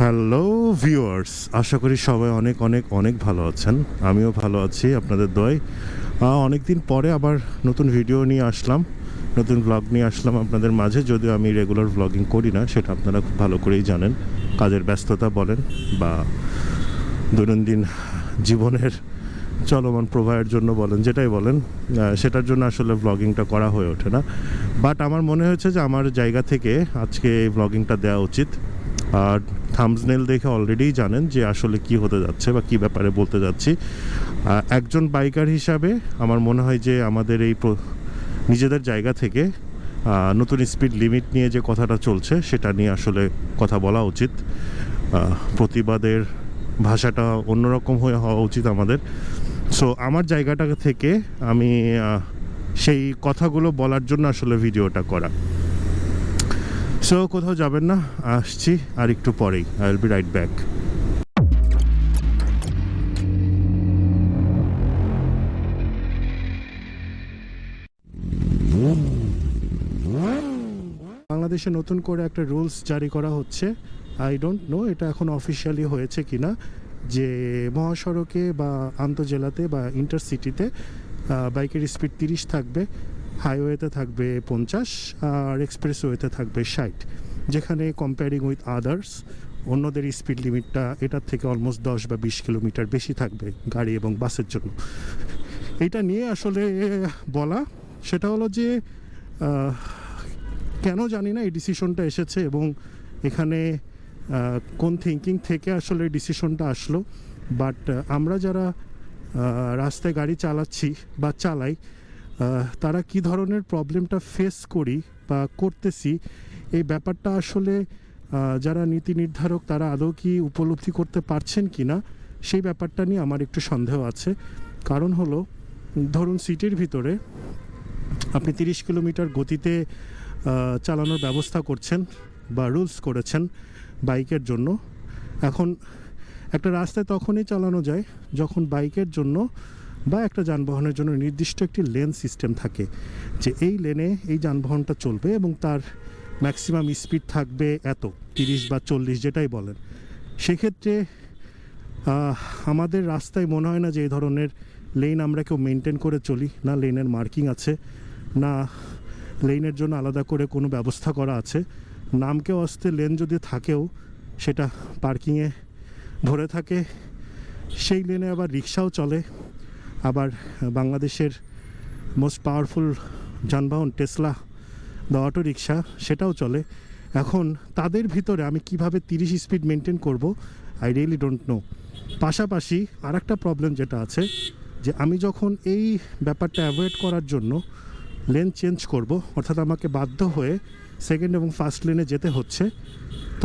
Hello viewers, আশা করি সবাই অনেক অনেক অনেক ভালো আছেন। আমিও ভালো আছি আপনাদের দোয়ায়। অনেক দিন পরে আবার নতুন ভিডিও নিয়ে আসলাম, নতুন ব্লগ নিয়ে আসলাম আপনাদের মাঝে। যদিও আমি রেগুলার ব্লগিং করি না, সেটা আপনারা খুব ভালো করেই জানেন। কাজের ব্যস্ততা বলেন বা দৈনন্দিন জীবনের চলমান প্রবাহের জন্য বলেন, যেটাই বলেন, সেটার জন্য আসলে ব্লগিংটা করা হয়ে ওঠে না। বাট আমার মনে হয়েছে যে আমার জায়গা থেকে আজকে এই ব্লগিংটা দেওয়া উচিত। আর থাম্বনেল দেখে অলরেডি জানেন যে আসলে কি হতে যাচ্ছে বা কি ব্যাপারে বলতে যাচ্ছি। একজন বাইকার হিসাবে আমার মনে হয় যে আমাদের এই নিজেদের জায়গা থেকে নতুন স্পিড লিমিট নিয়ে যে কথাটা চলছে সেটা নিয়ে আসলে কথা বলা উচিত। প্রতিবাদের ভাষাটা অন্যরকম হয়ে হওয়া উচিত আমাদের। সো আমার জায়গাটা থেকে আমি সেই কথাগুলো বলার জন্য আসলে ভিডিওটা করা। সো কোথাও যাবেন না, আসছি আর একটু পরেই। I will be right back. বাংলাদেশে নতুন করে একটা রুলস জারি করা হচ্ছে। আই ডোন্ট নো এটা এখন অফিসিয়ালি হয়েছে কিনা, যে মহাসড়কে বা আন্তঃজেলাতে বা ইন্টারসিটিতে বাইকের স্পিড 30 থাকবে, হাইওয়েতে থাকবে 50, আর এক্সপ্রেসওয়েতে থাকবে 60। যেখানে কম্পেয়ারিং উইথ আদার্স অন্যদের স্পিড লিমিটটা এটার থেকে অলমোস্ট 10 বা 20 কিলোমিটার বেশি থাকবে গাড়ি এবং বাসের জন্য। এটা নিয়ে আসলে বলা, সেটা হলো যে কেন জানি না এই ডিসিশনটা এসেছে এবং এখানে কোন থিঙ্কিং থেকে আসলে এই ডিসিশনটা আসলো। বাট আমরা যারা রাস্তায় গাড়ি চালাচ্ছি বা চালাই, তারা কি ধরনের প্রবলেমটা ফেস করি বা করতেছি, এই ব্যাপারটা আসলে যারা নীতি নির্ধারক তারা আদৌ কি উপলব্ধি করতে পারছেন কি না, সেই ব্যাপারটা নিয়ে আমার একটু সন্দেহ আছে। কারণ হলো, ধরুন সিটির ভিতরে আপনি 30 কিলোমিটার গতিতে চালানোর ব্যবস্থা করছেন বা রুলস করেছেন বাইকের জন্য। এখন একটা রাস্তায় তখনই চালানো যায় যখন বাইকের জন্য বা একটা যানবাহনের জন্য নির্দিষ্ট একটি লেন সিস্টেম থাকে, যে এই লেনে এই যানবাহনটা চলবে এবং তার ম্যাক্সিমাম স্পিড থাকবে এত, 30 বা 40 যেটাই বলেন। সেক্ষেত্রে আমাদের রাস্তায় মনে হয় না যে এই ধরনের লেন আমরা কেউ মেনটেন করে চলি না। লেনের মার্কিং আছে না, লেনের জন্য আলাদা করে কোনো ব্যবস্থা করা আছে। নামকেও আসতে লেন যদি থাকেও সেটা পার্কিংয়ে ধরে থাকে। সেই লেনে আবার রিক্সাও চলে, আবার বাংলাদেশের মোস্ট পাওয়ারফুল যানবাহন টেসলা বা অটো রিক্সা সেটাও চলে। এখন তাদের ভিতরে আমি কিভাবে 30 স্পিড মেনটেন করব, আই রিয়েলি ডোন্ট নো। পাশাপাশি আর একটা প্রবলেম যেটা আছে, যে আমি যখন এই ব্যাপারটা অ্যাভয়েড করার জন্য লেন চেঞ্জ করব, অর্থাৎ আমাকে বাধ্য হয়ে সেকেন্ড এবং ফার্স্ট লেনে যেতে হচ্ছে,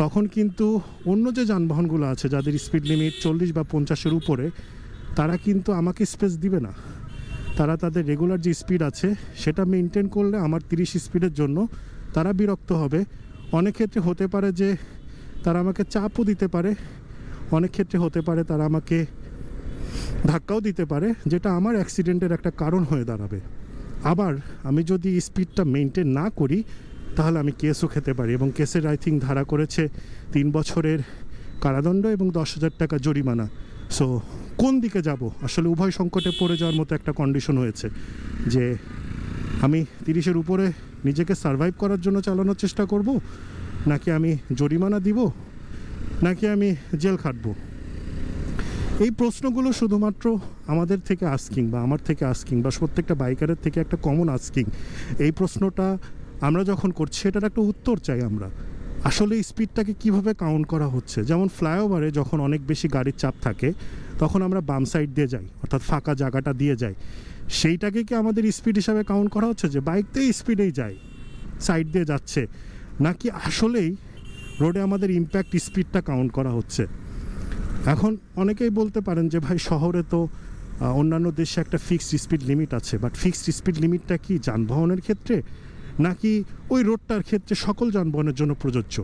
তখন কিন্তু অন্য যে যানবাহনগুলো আছে যাদের স্পিড লিমিট 40 বা 50-এর উপরে, তারা কিন্তু আমাকে স্পেস দিবে না। তারা তাদের রেগুলার যে স্পিড আছে সেটা মেনটেন করলে আমার 30 স্পিডের জন্য তারা বিরক্ত হবে। অনেক ক্ষেত্রে হতে পারে যে তারা আমাকে চাপও দিতে পারে, অনেক ক্ষেত্রে হতে পারে তারা আমাকে ধাক্কাও দিতে পারে, যেটা আমার অ্যাক্সিডেন্টের একটা কারণ হয়ে দাঁড়াবে। আবার আমি যদি স্পিডটা মেনটেন না করি তাহলে আমি কেসও খেতে পারি, এবং কেসের আই থিঙ্ক ধারা করেছে 3 বছরের কারাদণ্ড এবং 10,000 টাকা জরিমানা। সো কোন দিকে যাব, আসলে উভয় সংকটে পড়ে যাওয়ার মতো একটা কন্ডিশন হয়েছে, যে আমি 30-এর উপরে নিজেকে সারভাইভ করার জন্য চালানোর চেষ্টা করব, নাকি আমি জরিমানা দিব, নাকি আমি জেল খাটবো। এই প্রশ্নগুলো শুধুমাত্র আমাদের থেকে আস্কিং বা আমার থেকে আস্কিং বা প্রত্যেকটা বাইকারের থেকে একটা কমন আস্কিং। এই প্রশ্নটা আমরা যখন করছি এটার একটা উত্তর চাই আমরা। আসলে স্পিডটাকে কিভাবে কাউন্ট করা হচ্ছে? যেমন ফ্লাইওভারে যখন অনেক বেশি গাড়ির চাপ থাকে তখন আমরা বাম সাইড দিয়ে যাই, অর্থাৎ ফাঁকা জায়গাটা দিয়ে যাই। সেইটাকে কি আমাদের স্পিড হিসাবে কাউন্ট করা হচ্ছে, যে বাইকতেই স্পিডেই যায়, সাইড দিয়ে যাচ্ছে, নাকি আসলেই রোডে আমাদের ইম্প্যাক্ট স্পিডটা কাউন্ট করা হচ্ছে? এখন অনেকেই বলতে পারেন যে ভাই শহরে তো অন্যান্য দেশে একটা ফিক্সড স্পিড লিমিট আছে, বাট ফিক্সড স্পিড লিমিটটা কি যানবাহনের ক্ষেত্রে নাকি ওই রোডটার ক্ষেত্রে সকল যানবাহনের জন্য প্রযোজ্য?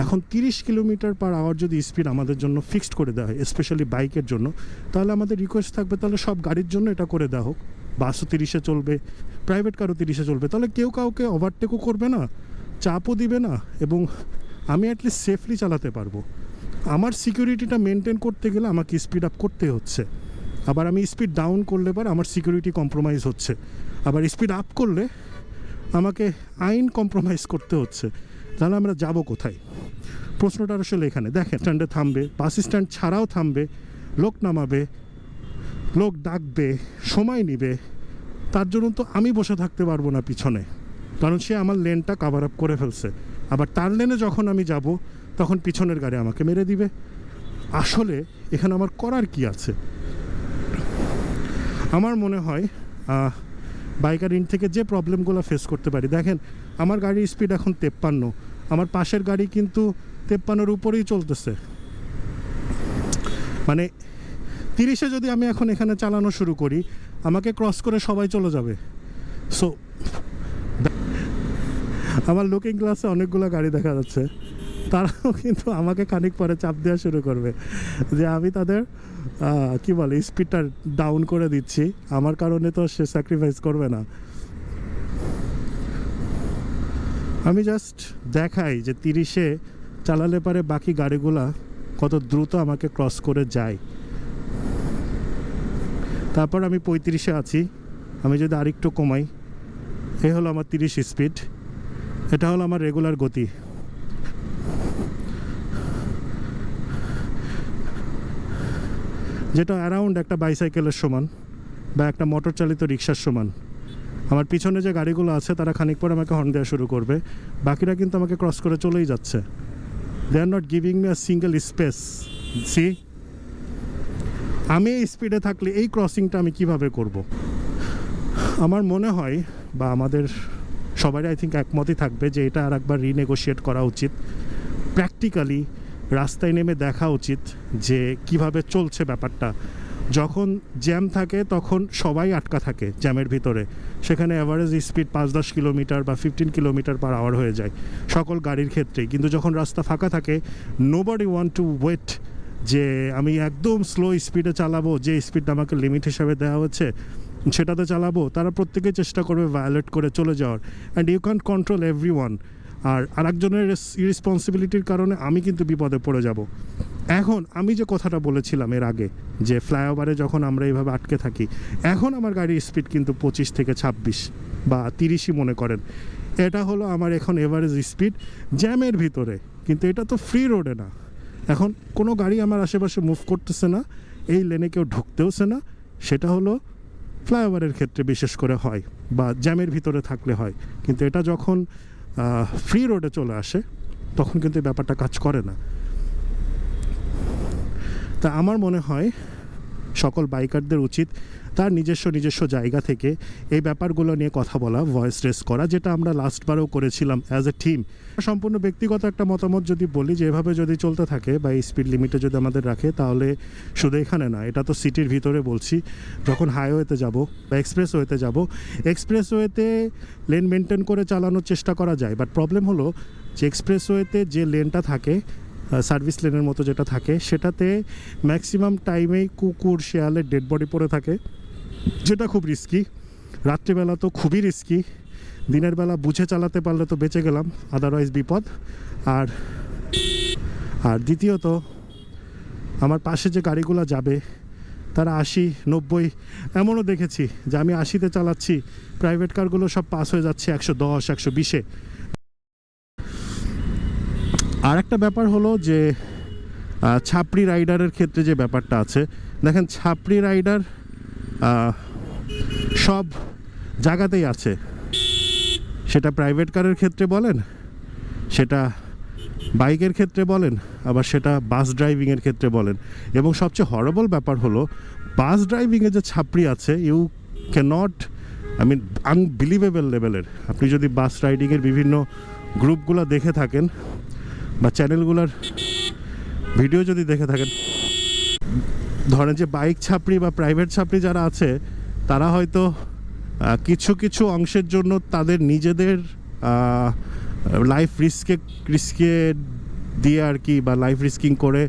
এখন 30 কিলোমিটার পার আওয়ার যদি স্পিড আমাদের জন্য ফিক্সড করে দেওয়া হয়, স্পেশালি বাইকের জন্য, তাহলে আমাদের রিকোয়েস্ট থাকবে তাহলে সব গাড়ির জন্য এটা করে দেওয়া হোক। বাসও 30-এ চলবে, প্রাইভেট কারও 30-এ চলবে, তাহলে কেউ কাউকে ওভারটেকও করবে না, চাপও দিবে না, এবং আমি অ্যাটলিস্ট সেফলি চালাতে পারবো। আমার সিকিউরিটিটা মেনটেন করতে গেলে আমাকে স্পিড আপ করতে হচ্ছে, আবার আমি স্পিড ডাউন করলে পর আমার সিকিউরিটি কম্প্রোমাইজ হচ্ছে, আবার স্পিড আপ করলে আমাকে আইন কম্প্রোমাইজ করতে হচ্ছে। তাহলে আমরা যাব কোথায়? প্রশ্নটা আসলে এখানে। দেখেন স্ট্যান্ডে থামবে, বাস স্ট্যান্ড ছাড়াও থামবে, লোক নামাবে, লোক ডাকবে, সময় নিবে, তার জন্য তো আমি বসে থাকতে পারবো না পিছনে, কারণ সে আমার লেনটা কাভার আপ করে ফেলছে। আবার তার লেনে যখন আমি যাব তখন পিছনের গাড়ি আমাকে মেরে দিবে। আসলে এখানে আমার করার কি আছে? আমার মনে হয় বাইকার ইন থেকে যে প্রবলেমগুলো ফেস করতে পারি, দেখেন আমার গাড়ির স্পিড এখন 53, আমার পাশের গাড়ি কিন্তু 53-এর উপরেই চলতেছে। মানে 30-এ যদি আমি এখন এখানে চালানো শুরু করি, আমাকে ক্রস করে সবাই চলে যাবে। সো আমার লুকিং গ্লাসে অনেকগুলো গাড়ি দেখা যাচ্ছে, তারাও কিন্তু আমাকে খানিক পরে চাপ দেওয়া শুরু করবে যে আমি তাদের কি বলে স্পিডটা ডাউন করে দিচ্ছি, আমার কারণে তো সে স্যাক্রিফাইস করবে না। আমি জাস্ট দেখাই যে 30-এ চালালে পারে বাকি গাড়িগুলা কত দ্রুত আমাকে ক্রস করে যায়। তারপর আমি 35-এ আছি, আমি যদি আরেকটু কমাই, এ হলো আমার 30 স্পিড, এটা হলো আমার রেগুলার গতি। যেটা অ্যারাউন্ড একটা বাইসাইকেলের সমান বা একটা মোটর চালিত রিক্সার সমান। আমার পিছনে যে গাড়িগুলো আছে তারা খানিক পর আমাকে হর্ন দেওয়া শুরু করবে, বাকিরা কিন্তু আমাকে ক্রস করে চলেই যাচ্ছে। They are not giving me a single space. See, আমি এই স্পিডে থাকলে এই ক্রসিংটা আমি কিভাবে করব? আমার মনে হয় বা আমাদের সবারই আই থিঙ্ক একমতই থাকবে যে এটা আর একবার রিনেগোশিয়েট করা উচিত। প্র্যাকটিক্যালি রাস্তায় নেমে দেখা উচিত যে কিভাবে চলছে ব্যাপারটা। যখন জ্যাম থাকে তখন সবাই আটকা থাকে জ্যামের ভিতরে, সেখানে অ্যাভারেজ স্পিড 5-10 কিলোমিটার বা 15 কিলোমিটার পার আওয়ার হয়ে যায় সকল গাড়ির ক্ষেত্রেই। কিন্তু যখন রাস্তা ফাঁকা থাকে, নোবডি ওয়ান্ট টু ওয়েট যে আমি একদম স্লো স্পিডে চালাবো, যে স্পিডটা আমাকে লিমিট হিসাবে দেওয়া হচ্ছে সেটাতে চালাবো। তারা প্রত্যেকেই চেষ্টা করবে ভায়োলেট করে চলে যাওয়ার, and you can't control every one. আর আরেকজনের ইরেসপন্সিবিলিটির কারণে আমি কিন্তু বিপদে পড়ে যাব। এখন আমি যে কথাটা বলেছিলাম এর আগে যে ফ্লাইওভারে যখন আমরা এইভাবে আটকে থাকি, এখন আমার গাড়ির স্পিড কিন্তু 25 থেকে 26 বা 30ই মনে করেন, এটা হলো আমার এখন এভারেজ স্পিড জ্যামের ভিতরে। কিন্তু এটা তো ফ্রি রোডে না, এখন কোনো গাড়ি আমার আশেপাশে মুভ করতেছে না, এই লেনে কেউ ঢুকতেওছে না। সেটা হলো ফ্লাইওভারের ক্ষেত্রে বিশেষ করে হয় বা জ্যামের ভিতরে থাকলে হয়। কিন্তু এটা যখন ফ্রি রোডে চলে আসে তখন কিন্তু ব্যাপারটা কাজ করে না। তা আমার মনে হয় সকল বাইকারদের উচিত তার নিজস্ব জায়গা থেকে এই ব্যাপারগুলো নিয়ে কথা বলা, ভয়েস রেস করা, যেটা আমরা লাস্টবারও করেছিলাম অ্যাজ এ টিম। সম্পূর্ণ ব্যক্তিগত একটা মতামত যদি বলি যে এভাবে যদি চলতে থাকে বা এই স্পিড লিমিটে যদি আমাদের রাখে, তাহলে শুধু এখানে না, এটা তো সিটির ভিতরে বলছি, যখন হাইওয়েতে যাব বা এক্সপ্রেসওয়েতে যাব, এক্সপ্রেসওয়েতে লেন মেনটেন করে চালানোর চেষ্টা করা যায়। বাট প্রবলেম হলো যে এক্সপ্রেসওয়েতে যে লেনটা থাকে, সার্ভিস লেনের মতো যেটা থাকে, সেটাতে ম্যাক্সিমাম টাইমেই কুকুর শেয়ালের ডেড বডি পড়ে থাকে, যেটা খুব রিস্কি। রাত্রিবেলা তো খুবই রিস্কি, দিনের বেলা বুঝে চালাতে পারলে তো বেঁচে গেলাম, আদারওয়াইজ বিপদ। আর দ্বিতীয়ত আমার পাশে যে গাড়িগুলো যাবে তারা 80-90, এমনও দেখেছি যে আমি 80-তে চালাচ্ছি, প্রাইভেট কারগুলো সব পাস হয়ে যাচ্ছে 110-120-এ। আর একটা ব্যাপার হলো যে ছাপড়ি রাইডারের ক্ষেত্রে যে ব্যাপারটা আছে, দেখেন ছাপড়ি রাইডার সব জায়গাতেই আছে, সেটা প্রাইভেট কারের ক্ষেত্রে বলেন, সেটা বাইকের ক্ষেত্রে বলেন, আবার সেটা বাস ড্রাইভিংয়ের ক্ষেত্রে বলেন। এবং সবচেয়ে হরেবল ব্যাপার হলো বাস ড্রাইভিংয়ে যে ছাপড়ি আছে, you can't, I mean unbelievable লেভেলের। আপনি যদি বাস রাইডিংয়ের বিভিন্ন গ্রুপগুলো দেখে থাকেন বা চ্যানেলগুলোর ভিডিও যদি দেখে থাকেন, ধরেন যে বাইক ছাপড়ি বা প্রাইভেট ছাপড়ি যারা আছে, তারা হয়তো কিছু অংশের জন্য তাদের নিজেদের লাইফ রিস্কে দিয়ে আর কি, বা লাইফ রিস্কিং করে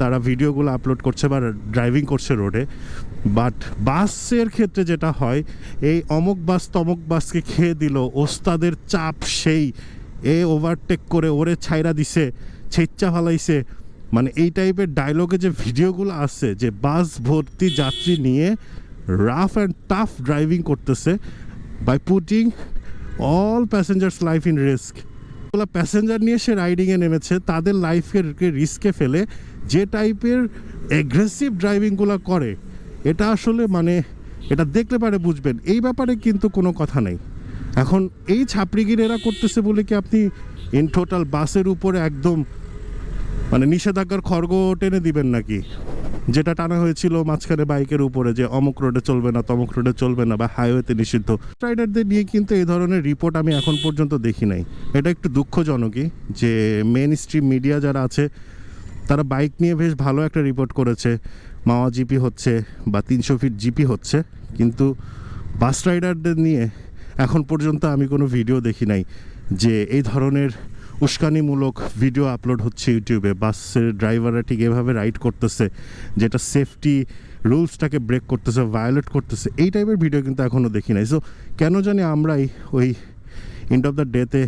তারা ভিডিওগুলো আপলোড করছে বা ড্রাইভিং করছে রোডে। বাট বাসের ক্ষেত্রে যেটা হয়, এই অমুক বাস তমুক বাসকে খেয়ে দিল, ওস্তাদের চাপ সেই, এ ওভারটেক করে ওরে ছাইরা দিছে, ছেচ্চা ফালাইছে, মানে এই টাইপের ডায়লগে যে ভিডিওগুলো আসছে যে বাস ভর্তি যাত্রী নিয়ে রাফ অ্যান্ড টাফ ড্রাইভিং করতেছে by putting all passengers life in risk. Passenger নিয়ে সে রাইডিংয়ে নেমেছে, তাদের লাইফকে রিস্কে ফেলে যে টাইপের অ্যাগ্রেসিভ ড্রাইভিংগুলো করে, এটা আসলে মানে এটা দেখলে পারে বুঝবেন এই ব্যাপারে কিন্তু কোনো কথা নেই। এখন এই ছাপড়িগির এরা করতেছে বলে কি আপনি ইন টোটাল বাসের উপরে একদম মানে নিষেধাজ্ঞার খড়গ টেনে দিবেন নাকি? যেটা টানা হয়েছিল মাঝখানে বাইকের উপরে যে অমুক রোডে চলবে না, তমুক রোডে চলবে না, বা হাইওয়েতে নিষিদ্ধ। রাইডারদের নিয়ে কিন্তু এই ধরনের রিপোর্ট আমি এখন পর্যন্ত দেখি নাই। এটা একটু দুঃখজনকই যে মেন স্ট্রিম মিডিয়া যারা আছে তারা বাইক নিয়ে বেশ ভালো একটা রিপোর্ট করেছে, মাওয়া জিপি হচ্ছে বা 300 ফিট জিপি হচ্ছে, কিন্তু বাস রাইডারদের নিয়ে এখন পর্যন্ত আমি কোনো ভিডিও দেখি নাই যে এই ধরনের উস্কানিমূলক ভিডিও আপলোড হচ্ছে ইউটিউবে। বাসের ড্রাইভাররা ঠিক এভাবে রাইড করতেছে যেটা সেফটি রুলসটাকে ব্রেক করতেছে, ভায়োলেট করতেছে, এই টাইপের ভিডিও কিন্তু এখনও দেখি নাই। সো কেন জানি আমরাই ওই এন্ড অফ দ্য ডেতে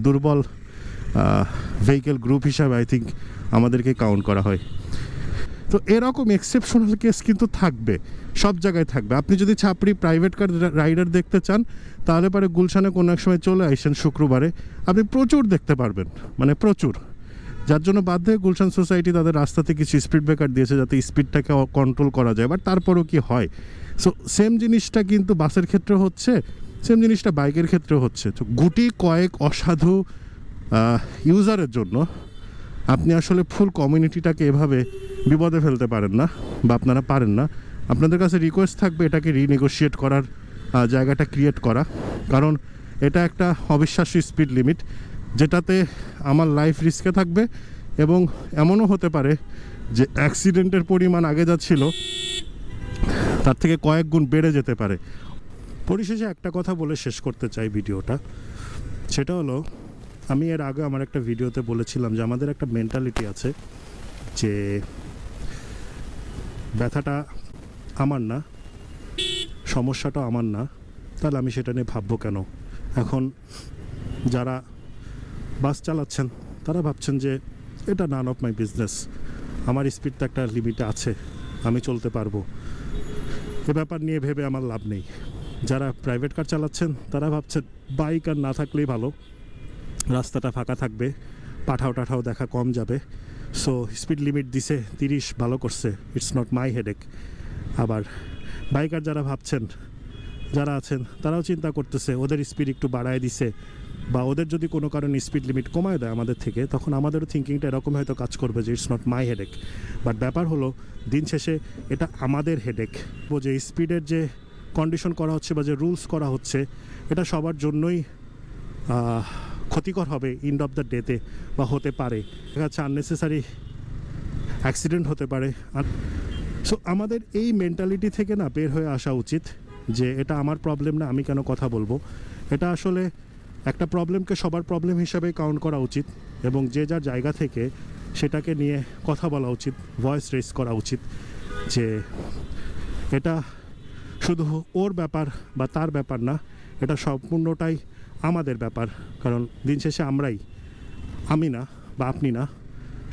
দুর্বল ভেহিকেল গ্রুপ হিসাবে আই থিঙ্ক আমাদেরকে কাউন্ট করা হয়। তো এরকম এক্সেপশনাল কেস কিন্তু থাকবে, সব জায়গায় থাকবে। আপনি যদি ছাপড়ি প্রাইভেট কার রাইডার দেখতে চান তাহলে পরে গুলশানে কোনো এক সময় চলে আসেন শুক্রবারে, আপনি প্রচুর দেখতে পারবেন, মানে প্রচুর। যার জন্য বাধ্য হয়ে গুলশান সোসাইটি তাদের রাস্তাতে কিছু স্পিড ব্রেকার দিয়েছে যাতে স্পিডটাকে কন্ট্রোল করা যায়, বাট তারপরেও কি হয়। সো সেম জিনিসটা কিন্তু বাসের ক্ষেত্রে হচ্ছে, সেম জিনিসটা বাইকের ক্ষেত্রেও হচ্ছে। তো গুটি কয়েক অসাধু ইউজারের জন্য আপনি আসলে ফুল কমিউনিটিটাকে এভাবে বিপদে ফেলতে পারেন না, বা আপনারা পারেন না। আপনাদের কাছে রিকোয়েস্ট থাকবে এটাকে রিনেগোশিয়েট করার জায়গাটা ক্রিয়েট করা, কারণ এটা একটা অবিশ্বাস্য স্পিড লিমিট যেটাতে আমার লাইফ রিস্কে থাকবে, এবং এমনও হতে পারে যে অ্যাক্সিডেন্টের পরিমাণ আগে যা ছিল তার থেকে কয়েক গুণ বেড়ে যেতে পারে। পরিশেষে একটা কথা বলে শেষ করতে চাই ভিডিওটা, সেটা হলো আমি এর আগে আমার একটা ভিডিওতে বলেছিলাম যে আমাদের একটা মেন্টালিটি আছে যে ব্যথাটা আমার না, সমস্যাটা আমার না, তাহলে আমি সেটা নিয়ে ভাববো কেন। এখন যারা বাস চালাচ্ছেন তারা ভাবছেন যে এটা নান অফ মাই বিজনেস, আমার স্পিড তো একটা লিমিটে আছে, আমি চলতে পারবো, এ ব্যাপার নিয়ে ভেবে আমার লাভ নেই। যারা প্রাইভেট কার চালাচ্ছেন তারা ভাবছেন বাইক আর না থাকলেই ভালো, রাস্তাটা ফাঁকা থাকবে, পাঠাও টাঠাও দেখা কম যাবে, সো স্পিড লিমিট দিছে 30, ভালো করছে, ইটস নট মাই হেডেক। আবার বাইকার যারা ভাবছেন, যারা আছেন তারাও চিন্তা করতেছে ওদের স্পিড একটু বাড়ায় দিছে, বা ওদের যদি কোনো কারণে স্পিড লিমিট কমায় দেয় আমাদের থেকে, তখন আমাদেরও থিঙ্কিংটা এরকম হয়তো কাজ করবে যে it's not my headache. But ব্যাপার হলো দিন শেষে এটা আমাদের হেডেক। যে স্পিডের যে কন্ডিশন করা হচ্ছে বা যে রুলস করা হচ্ছে এটা সবার জন্যই ক্ষতিকর হবে এন্ড অফ দ্য ডেতে, বা হতে পারে দেখা আননেসেসারি অ্যাক্সিডেন্ট হতে পারে। সো আমাদের এই মেন্টালিটি থেকে না বের হয়ে আসা উচিত যে এটা আমার প্রবলেম না, আমি কেন কথা বলবো। এটা আসলে একটা প্রবলেমকে সবার প্রবলেম হিসাবে কাউন্ট করা উচিত, এবং যে যার জায়গা থেকে সেটাকে নিয়ে কথা বলা উচিত, ভয়েস রেজ করা উচিত যে এটা শুধু ওর ব্যাপার বা তার ব্যাপার না, এটা সম্পূর্ণটাই আমাদের ব্যাপার। কারণ দিন শেষে আমরাই, আমি না বা আপনি না,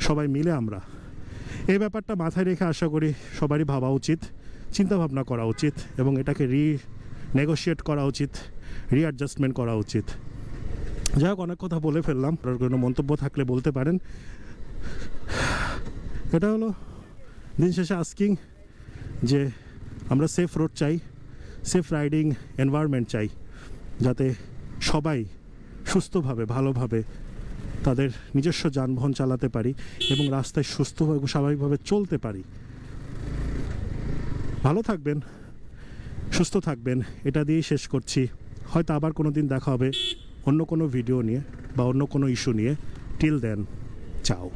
সবাই মিলে আমরা। এই ব্যাপারটা মাথায় রেখে আশা করি সবারই ভাবা উচিত, চিন্তাভাবনা করা উচিত, এবং এটাকে নেগোশিয়েট করা উচিত, অ্যাডজাস্টমেন্ট করা উচিত। যাই হোক, অনেক কথা বলে ফেললাম, আপনার কোনো মন্তব্য থাকলে বলতে পারেন। এটা হলো দিন শেষে আস্কিং যে আমরা সেফ রোড চাই, সেফ রাইডিং এনভায়রনমেন্ট চাই, যাতে সবাই সুস্থভাবে ভালোভাবে তাদের নিজস্ব যানবাহন চালাতে পারি এবং রাস্তায় সুস্থভাবে স্বাভাবিকভাবে চলতে পারি। ভালো থাকবেন, সুস্থ থাকবেন, এটা দিয়েই শেষ করছি। হয়তো আবার কোনো দিন দেখা হবে অন্য কোনো ভিডিও নিয়ে বা অন্য কোনো ইস্যু নিয়ে। টিল দেন, চাও।